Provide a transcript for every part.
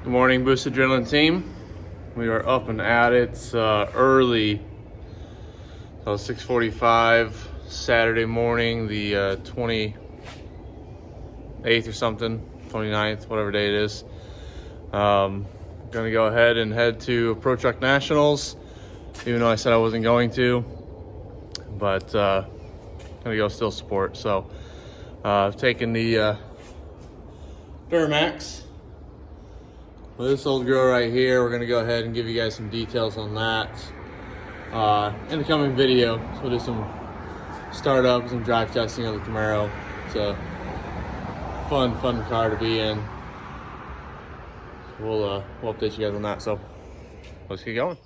Good morning, Boost Adrenaline team. We are up and at it early. So 6:45 Saturday morning, the 28th or something, 29th, whatever day it is. Gonna go ahead and head to Pro Truck Nationals, even though I said I wasn't going to, but gonna go still support. So I've taken the Duramax. Well, this old girl right here, we're gonna go ahead and give you guys some details on that in the coming video. So we'll do some startup, some drive testing of the Camaro. It's a fun car to be in. We'll update you guys on that. So let's get going.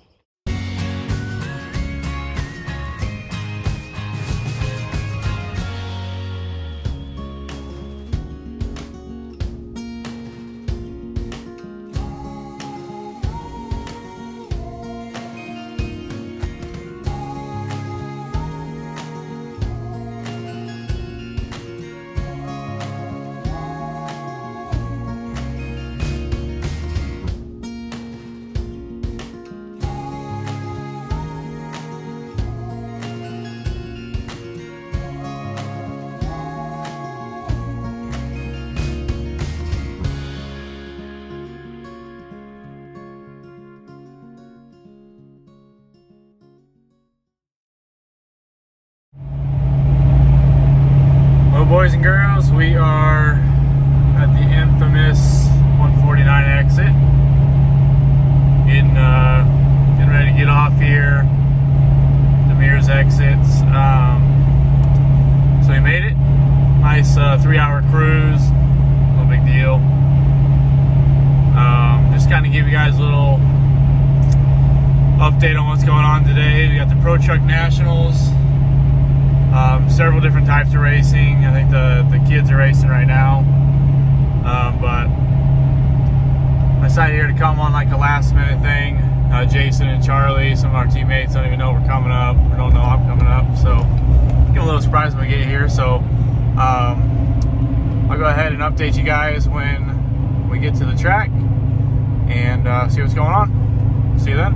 Boys and girls, we are at the infamous 149 exit. Getting ready to get off here. The Mears exits. So we made it. Nice 3-hour cruise. No big deal. Just kind of give you guys a little update on what's going on today. We got the Pro Truck Nationals. Several different types of racing. I think the kids are racing right now, but I decided here to come on like a last minute thing. Jason and Charlie, some of our teammates, don't even know we're coming up, or don't know I'm coming up, so get a little surprised when we get here. So I'll go ahead and update you guys when we get to the track and see what's going on. See you then.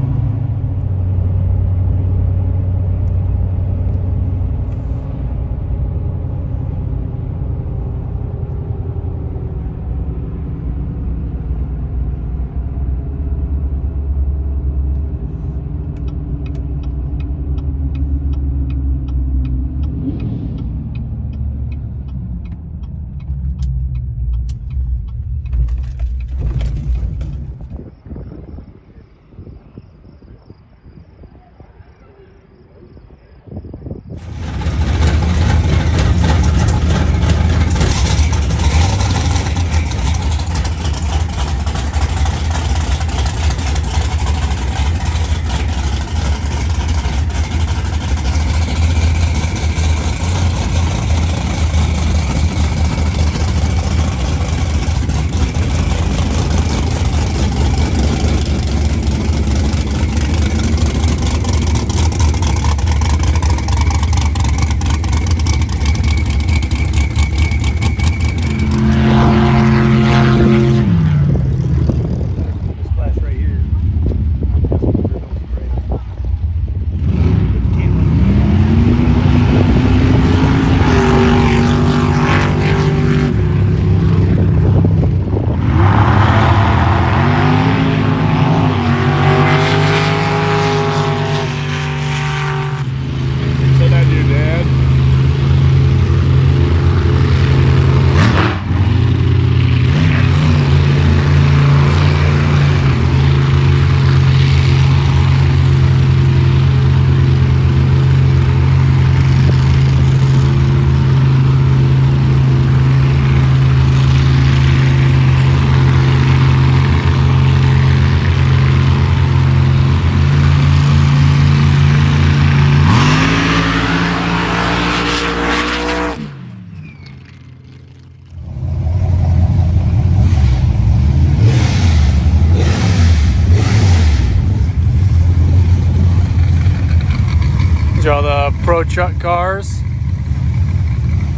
These are all the Pro Truck cars.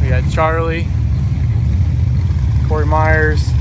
We got Charlie, Corey Myers,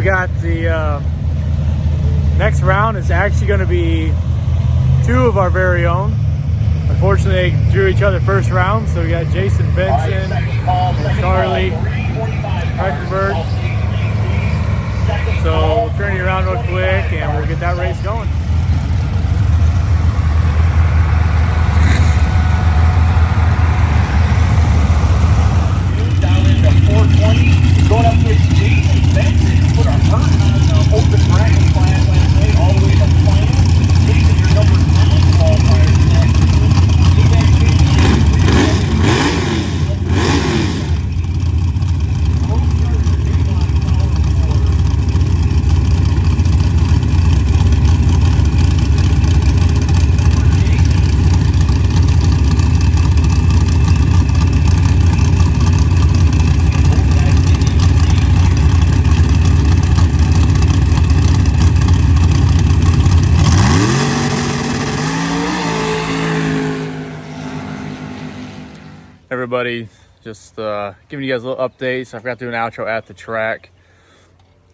we got the next round is actually going to be two of our very own. Unfortunately, they drew each other first round, so we got Jason Benson and Charlie Reichenberg. So we'll turn you around real quick and we'll get that race going. Down into 420, going up with Jason Benson, put our first on the open bracket class last night, all the way to final. Jason, your number 9 qualifier tonight. Everybody, just giving you guys a little updates. I forgot to do an outro at the track.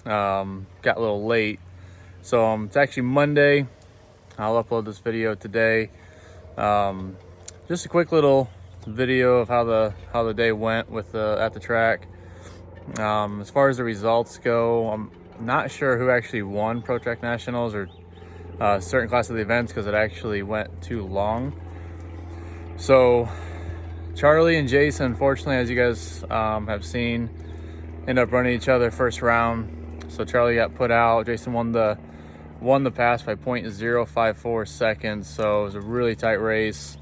Got a little late, so it's actually Monday. I'll upload this video today. Just a quick little video of how the day went with at the track. As far as the results go, I'm not sure who actually won Pro Track Nationals or a certain class of the events because it actually went too long. So Charlie and Jason, unfortunately, as you guys have seen, end up running each other first round. So Charlie got put out. Jason won the pass by 0.054 seconds. So it was a really tight race.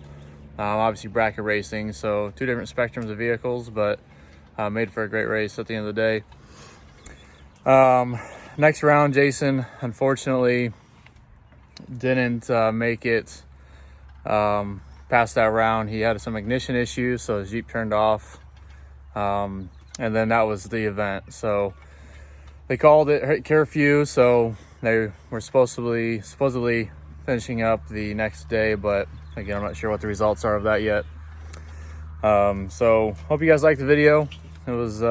Obviously bracket racing, so two different spectrums of vehicles, but made for a great race at the end of the day. Next round, Jason unfortunately didn't make it past that round. He had some ignition issues, so his Jeep turned off, and then that was the event. So they called it curfew, so they were supposedly finishing up the next day, but again, I'm not sure what the results are of that yet. So hope you guys liked the video. It was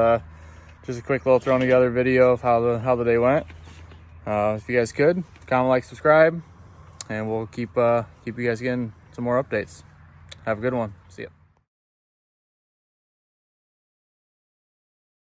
just a quick little thrown together video of how the day went. If you guys could comment, like, subscribe, and we'll keep you guys getting some more updates. Have a good one. See ya.